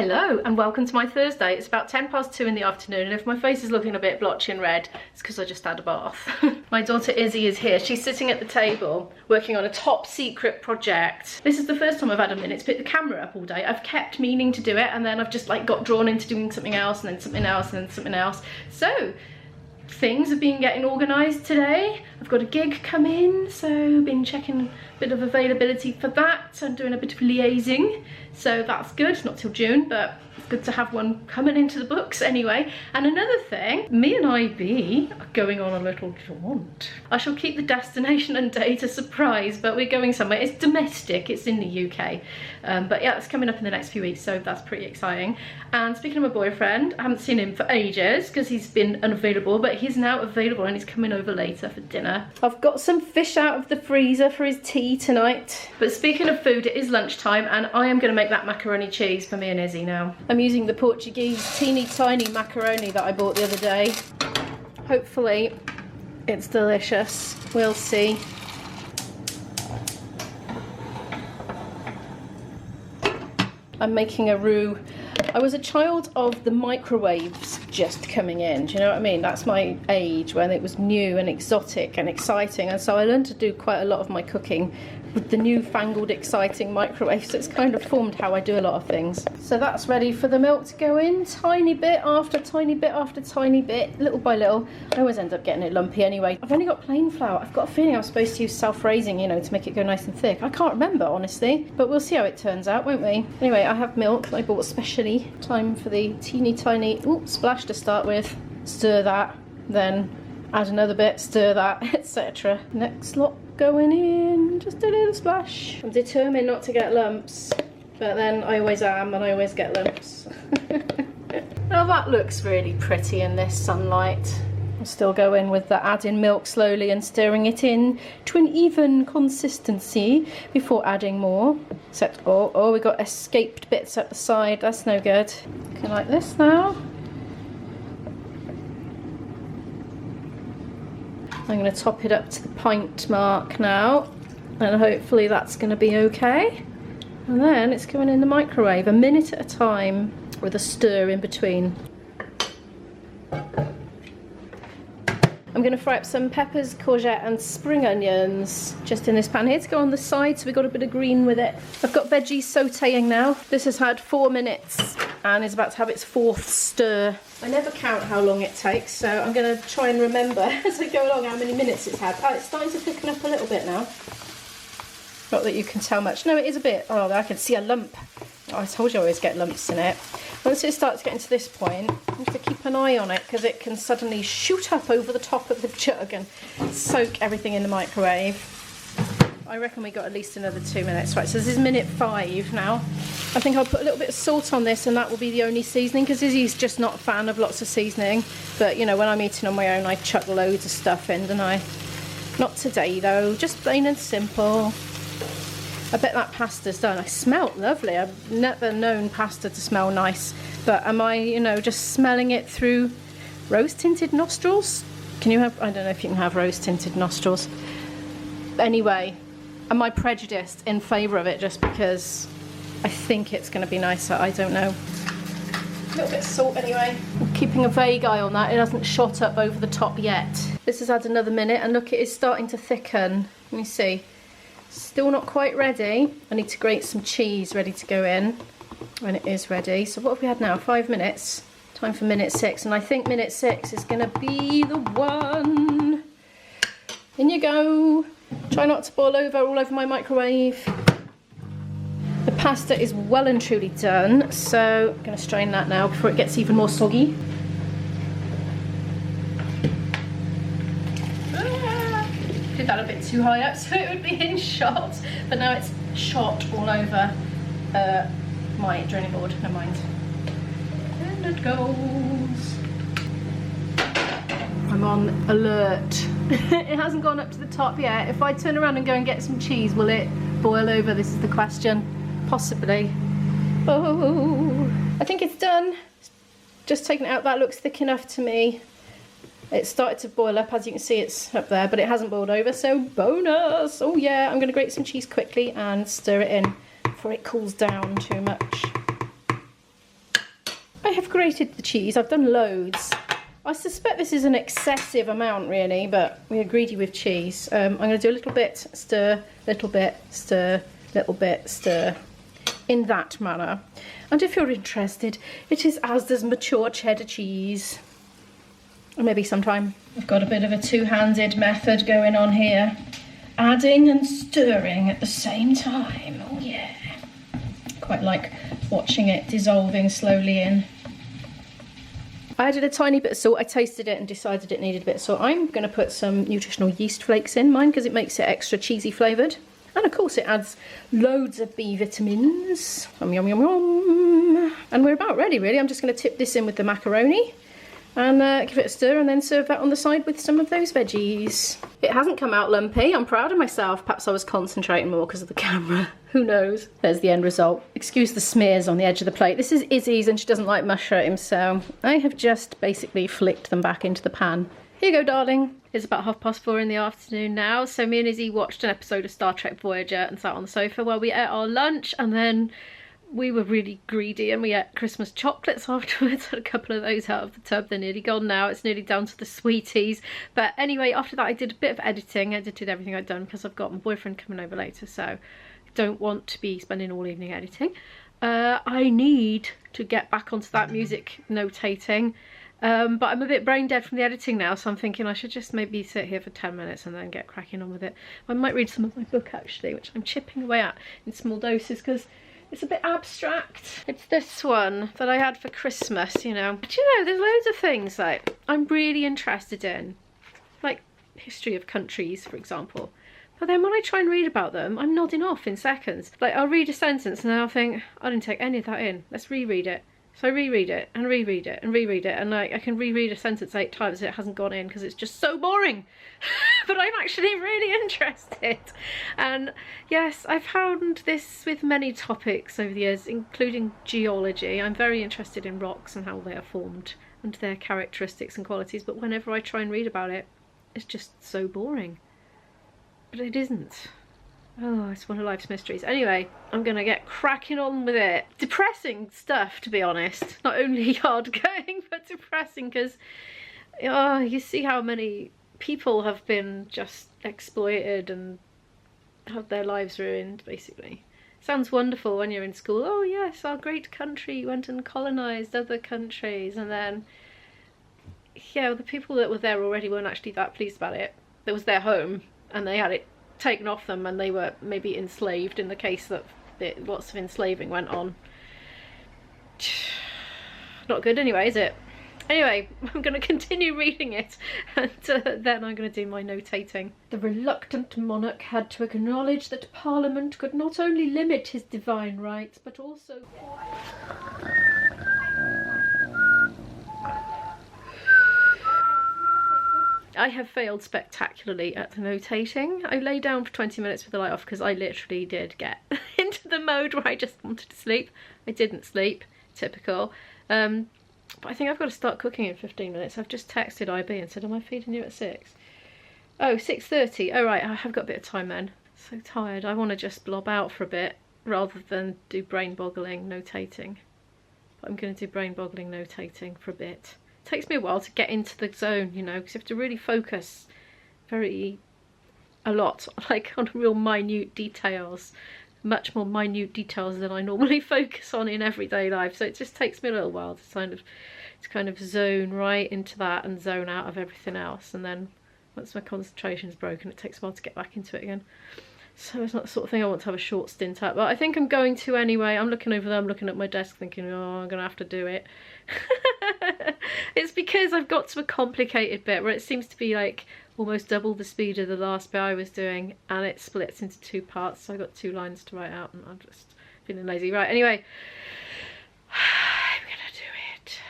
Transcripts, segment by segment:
Hello and welcome to my Thursday. It's about 2:10 in the afternoon, and if my face is looking a bit blotchy and red, it's because I just had a bath. My daughter Izzy is here. She's sitting at the table working on a top secret project. This is the first time I've had a minute to pick the camera up all day. I've kept meaning to do it, and then I've just like got drawn into doing something else and then something else and then something else. So things have been getting organised today. I've got a gig come in, so been checking a bit of availability for that. I'm doing a bit of liaising, so that's good. Not till June, but it's good to have one coming into the books anyway. And another thing, me and IB are going on a little jaunt. I shall keep the destination and date a surprise, but we're going somewhere. It's domestic, it's in the UK. But yeah, it's coming up in the next few weeks, so that's pretty exciting. And speaking of my boyfriend, I haven't seen him for ages because he's been unavailable, but he's now available and he's coming over later for dinner. I've got some fish out of the freezer for his tea tonight. But speaking of food, it is lunchtime and I am going to make that macaroni cheese for me and Izzy now. I'm using the Portuguese teeny tiny macaroni that I bought the other day. Hopefully it's delicious. We'll see. I'm making a roux. I was a child of the microwaves just coming in, do you know what I mean? That's my age when it was new and exotic and exciting, and so I learned to do quite a lot of my cooking with the newfangled exciting microwave, so it's kind of formed how I do a lot of things. So that's ready for the milk to go in, tiny bit after tiny bit after tiny bit, little by little. I always end up getting it lumpy anyway. I've only got plain flour. I've got a feeling I'm supposed to use self-raising, you know, to make it go nice and thick. I can't remember, honestly, but we'll see how it turns out, won't we? Anyway, I have milk that I bought specially. Time for the teeny tiny splash to start with. Stir that, then add another bit, stir that, etc. Next lot going in, just a little splash. I'm determined not to get lumps, but then I always am and I always get lumps. Now that looks really pretty in this sunlight. I'll still go in with the adding milk slowly and stirring it in to an even consistency before adding more. Except, oh, we got escaped bits at the side, that's no good. Looking like this now. I'm going to top it up to the pint mark now, and hopefully that's going to be okay. And then it's going in the microwave a minute at a time with a stir in between. I'm going to fry up some peppers, courgette and spring onions just in this pan here to go on the side, so we've got a bit of green with it. I've got veggies sautéing now. This has had 4 minutes and is about to have its 4th stir. I never count how long it takes, so I'm going to try and remember as I go along how many minutes it's had. Oh, it's starting to thicken up a little bit now. Not that you can tell much. No, it is a bit. Oh, I can see a lump. Oh, I told you I always get lumps in it. Once it starts getting to this point, you have to keep an eye on it because it can suddenly shoot up over the top of the jug and soak everything in the microwave. I reckon we got at least another 2 minutes. Right, so this is minute 5 now. I think I'll put a little bit of salt on this and that will be the only seasoning because Izzy's just not a fan of lots of seasoning. But, you know, when I'm eating on my own, I chuck loads of stuff in, don't I? Not today, though. Just plain and simple. I bet that pasta's done. I smelt lovely. I've never known pasta to smell nice. But am I, you know, just smelling it through rose-tinted nostrils? Can you have, I don't know if you can have rose-tinted nostrils. Anyway, am I prejudiced in favour of it just because I think it's going to be nicer? I don't know. A little bit of salt anyway. I'm keeping a vague eye on that. It hasn't shot up over the top yet. This has had another minute and look, it is starting to thicken. Let me see. Still not quite ready. I need to grate some cheese ready to go in when it is ready. So what have we had now? 5 minutes. Time for minute 6, and I think minute 6 is going to be the one. In you go. Try not to boil over all over my microwave. The pasta is well and truly done, so I'm going to strain that now before it gets even more soggy. Did that a bit too high up so it would be in shot, but now it's shot all over my draining board. Never mind. And it goes. I'm on alert. It hasn't gone up to the top yet. If I turn around and go and get some cheese, will it boil over? This is the question. Possibly. Oh, I think it's done. Just taking it out. That looks thick enough to me. It started to boil up, as you can see it's up there, but it hasn't boiled over, so bonus! Oh yeah, I'm going to grate some cheese quickly and stir it in before it cools down too much. have grated the cheese. I've done loads. I suspect this is an excessive amount really, but we are greedy with cheese. I'm going to do a little bit, stir, little bit, stir, little bit, stir, in that manner. And if you're interested, it is Asda's mature cheddar cheese. Or maybe sometime. I've got a bit of a two-handed method going on here. Adding and stirring at the same time. Oh yeah. Quite like watching it dissolving slowly in. I added a tiny bit of salt. I tasted it and decided it needed a bit of salt. I'm going to put some nutritional yeast flakes in mine because it makes it extra cheesy flavoured. And of course it adds loads of B vitamins. Yum, yum, yum, yum. And we're about ready really. I'm just going to tip this in with the macaroni and give it a stir and then serve that on the side with some of those veggies. It hasn't come out lumpy. I'm proud of myself. Perhaps I was concentrating more because of the camera. Who knows? There's the end result. Excuse the smears on the edge of the plate. This is Izzy's and she doesn't like mushrooms, so I have just basically flicked them back into the pan. Here you go, darling. It's about 4:30 in the afternoon now, so me and Izzy watched an episode of Star Trek Voyager and sat on the sofa while we ate our lunch, and then we were really greedy and we ate Christmas chocolates afterwards. Had a couple of those out of the tub. They're nearly gone now. It's nearly down to the sweeties. But anyway, after that I did a bit of editing. I edited everything I'd done because I've got my boyfriend coming over later, so I don't want to be spending all evening editing. I need to get back onto that music notating. But I'm a bit brain dead from the editing now, so I'm thinking I should just maybe sit here for 10 minutes and then get cracking on with it. I might read some of my book actually, which I'm chipping away at in small doses because it's a bit abstract. It's this one that I had for Christmas, you know. But you know, there's loads of things like I'm really interested in, like history of countries, for example. But then when I try and read about them, I'm nodding off in seconds. Like I'll read a sentence and then I'll think, I didn't take any of that in. Let's reread it. So I reread it and reread it and reread it, and like I can reread a sentence 8 times and it hasn't gone in because it's just so boring. But I'm actually really interested. And yes, I've found this with many topics over the years, including geology. I'm very interested in rocks and how they are formed and their characteristics and qualities, but whenever I try and read about it, it's just so boring. But it isn't. Oh, it's one of life's mysteries. Anyway, I'm gonna get cracking on with it. Depressing stuff, to be honest. Not only hard going, but depressing because you see how many people have been just exploited and had their lives ruined, basically. Sounds wonderful when you're in school. Oh yes, our great country went and colonised other countries, and then yeah, the people that were there already weren't actually that pleased about it. It was their home and they had it taken off them, and they were maybe enslaved in the case that lots of enslaving went on. Not good anyway, is it? Anyway, I'm going to continue reading it and then I'm going to do my notating. The reluctant monarch had to acknowledge that Parliament could not only limit his divine rights but also... I have failed spectacularly at the notating. I lay down for 20 minutes with the light off because I literally did get into the mode where I just wanted to sleep. I didn't sleep, typical. But I think I've got to start cooking in 15 minutes. I've just texted IB and said, am I feeding you at 6? Oh, 6:30. Oh right, I have got a bit of time then. So tired. I want to just blob out for a bit rather than do brain-boggling notating. But I'm going to do brain-boggling notating for a bit. Takes me a while to get into the zone, you know, because you have to really focus a lot, like on real minute details, much more minute details than I normally focus on in everyday life. So it just takes me a little while to kind of zone right into that and zone out of everything else. And then once my concentration's broken, it takes a while to get back into it again. So it's not the sort of thing I want to have a short stint at, but I think I'm going to anyway. I'm looking over there, I'm looking at my desk thinking, oh, I'm gonna have to do it. It's because I've got to a complicated bit where it seems to be like almost double the speed of the last bit I was doing, and it splits into 2 parts, so I've got 2 lines to write out and I'm just feeling lazy. Right, anyway, I'm gonna do it.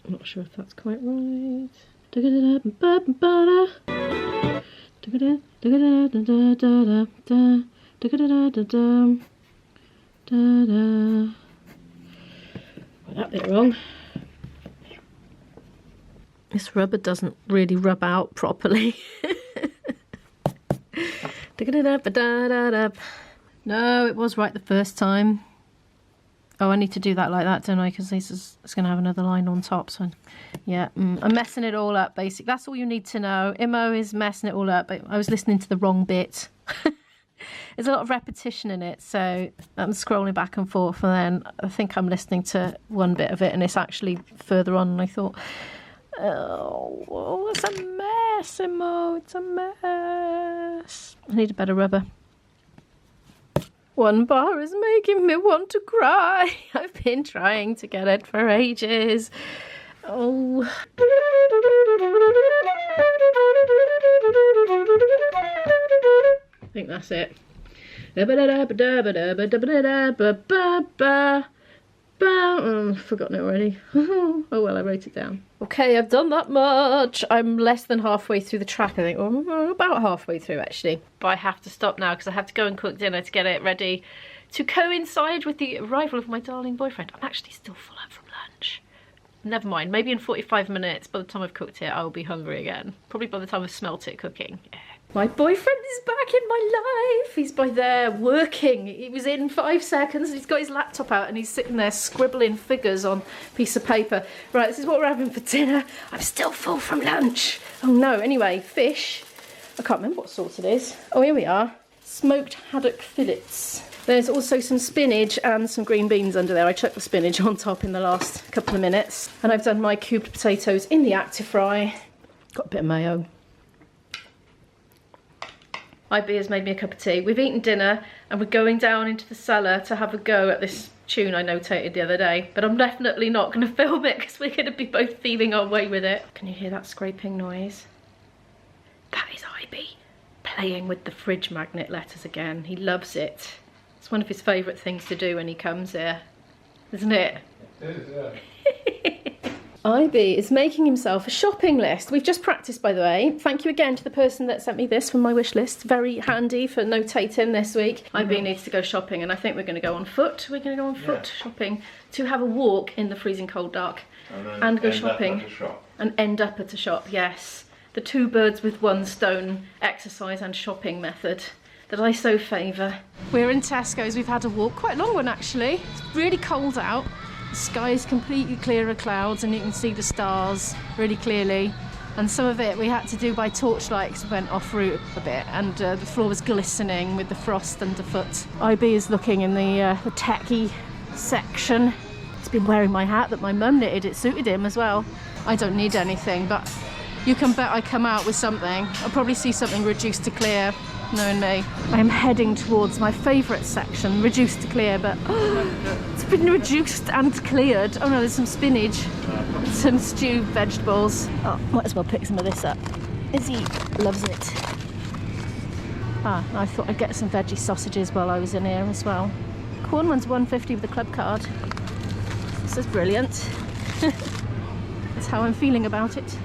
I'm not sure if that's quite right. Got that bit wrong. This rubber doesn't really rub out properly. No, it was right the first time. Oh, I need to do that like that, don't I? Because it's going to have another line on top. So, yeah, I'm messing it all up, basically. That's all you need to know. Imo is messing it all up. I was listening to the wrong bit. There's a lot of repetition in it, so I'm scrolling back and forth, and then I think I'm listening to one bit of it, and it's actually further on, and I thought, oh, it's a mess, Imo. It's a mess. I need a better rubber. One bar is making me want to cry. I've been trying to get it for ages. Oh. I think that's it. I've forgotten it already. Oh well, I wrote it down. Okay, I've done that much. I'm less than halfway through the track, I think. Or about halfway through, actually. But I have to stop now because I have to go and cook dinner to get it ready to coincide with the arrival of my darling boyfriend. I'm actually still full up from lunch. Never mind, maybe in 45 minutes, by the time I've cooked it, I'll be hungry again. Probably by the time I've smelt it cooking. Yeah. My boyfriend is back in my life. He's by there working. He was in 5 seconds. He's got his laptop out and he's sitting there scribbling figures on a piece of paper. Right, this is what we're having for dinner. I'm still full from lunch. Oh no, anyway, fish. I can't remember what sort it is. Oh, here we are. Smoked haddock fillets. There's also some spinach and some green beans under there. I chucked the spinach on top in the last couple of minutes. And I've done my cubed potatoes in the Actifry. Got a bit of mayo. IB has made me a cup of tea. We've eaten dinner and we're going down into the cellar to have a go at this tune I notated the other day. But I'm definitely not going to film it because we're going to be both feeling our way with it. Can you hear that scraping noise? That is IB playing with the fridge magnet letters again. He loves it. It's one of his favourite things to do when he comes here, isn't it? It is, yeah. IB is making himself a shopping list. We've just practiced, by the way. Thank you again to the person that sent me this from my wish list. Very handy for notating this week. IB needs to go shopping and I think we're going to go on foot. We're going to go on foot shopping to have a walk in the freezing cold dark and go shopping and end up at a shop, yes. The 2 birds with 1 stone exercise and shopping method that I so favour. We're in Tesco's. We've had a walk, quite a long one actually. It's really cold out. The sky is completely clear of clouds and you can see the stars really clearly. And some of it we had to do by torchlight because we went off route a bit and the floor was glistening with the frost underfoot. IB is looking in the techie section. He's been wearing my hat that my mum knitted. It suited him as well. I don't need anything, but you can bet I come out with something. I'll probably see something reduced to clear, knowing me. I am heading towards my favourite section, reduced to clear, but it's been reduced and cleared. Oh no, there's some spinach, some stewed vegetables. Oh, might as well pick some of this up. Izzy loves it. Ah, I thought I'd get some veggie sausages while I was in here as well. Corn one's $1.50 with a club card. This is brilliant. That's how I'm feeling about it.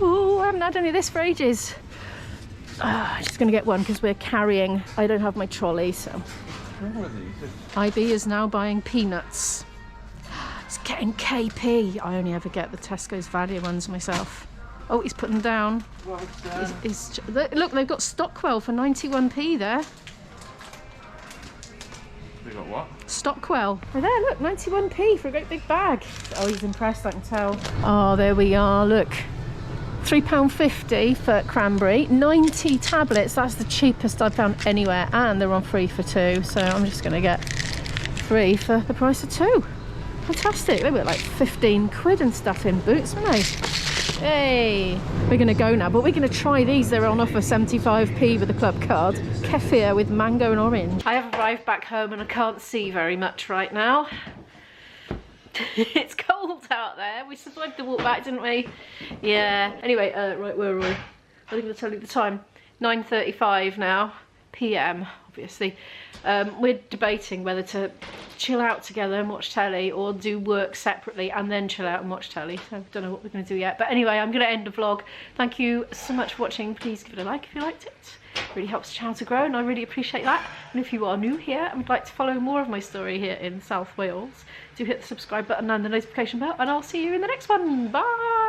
Oh, I haven't had any of this for ages. I'm just going to get one because we're carrying. I don't have my trolley, so. IB is now buying peanuts. He's getting KP. I only ever get the Tesco's value ones myself. Oh, he's putting them down. Look, they've got Stockwell for 91p there. They got what? Stockwell. Oh, there, look, 91p for a great big bag. Oh, he's impressed, I can tell. Oh, there we are, look. £3.50 for cranberry, 90 tablets, that's the cheapest I've found anywhere, and they're on free for 2, so I'm just going to get 3 for the price of 2. Fantastic. They were like 15 quid and stuff in Boots, weren't they? Hey, we're going to go now, but we're going to try these. They're on offer 75p with a club card. Kefir with mango and orange. I have arrived back home and I can't see very much right now. It's cold out there. We survived the walk back, didn't we? Yeah. Anyway, right, where are we? I'm going to tell you the time. 9:35 now, PM, obviously. We're debating whether to chill out together and watch telly or do work separately and then chill out and watch telly. So I don't know what we're going to do yet. But anyway, I'm going to end the vlog. Thank you so much for watching. Please give it a like if you liked it. It really helps the channel to grow and I really appreciate that. And if you are new here and would like to follow more of my story here in South Wales, do hit the subscribe button and the notification bell and I'll see you in the next one. Bye!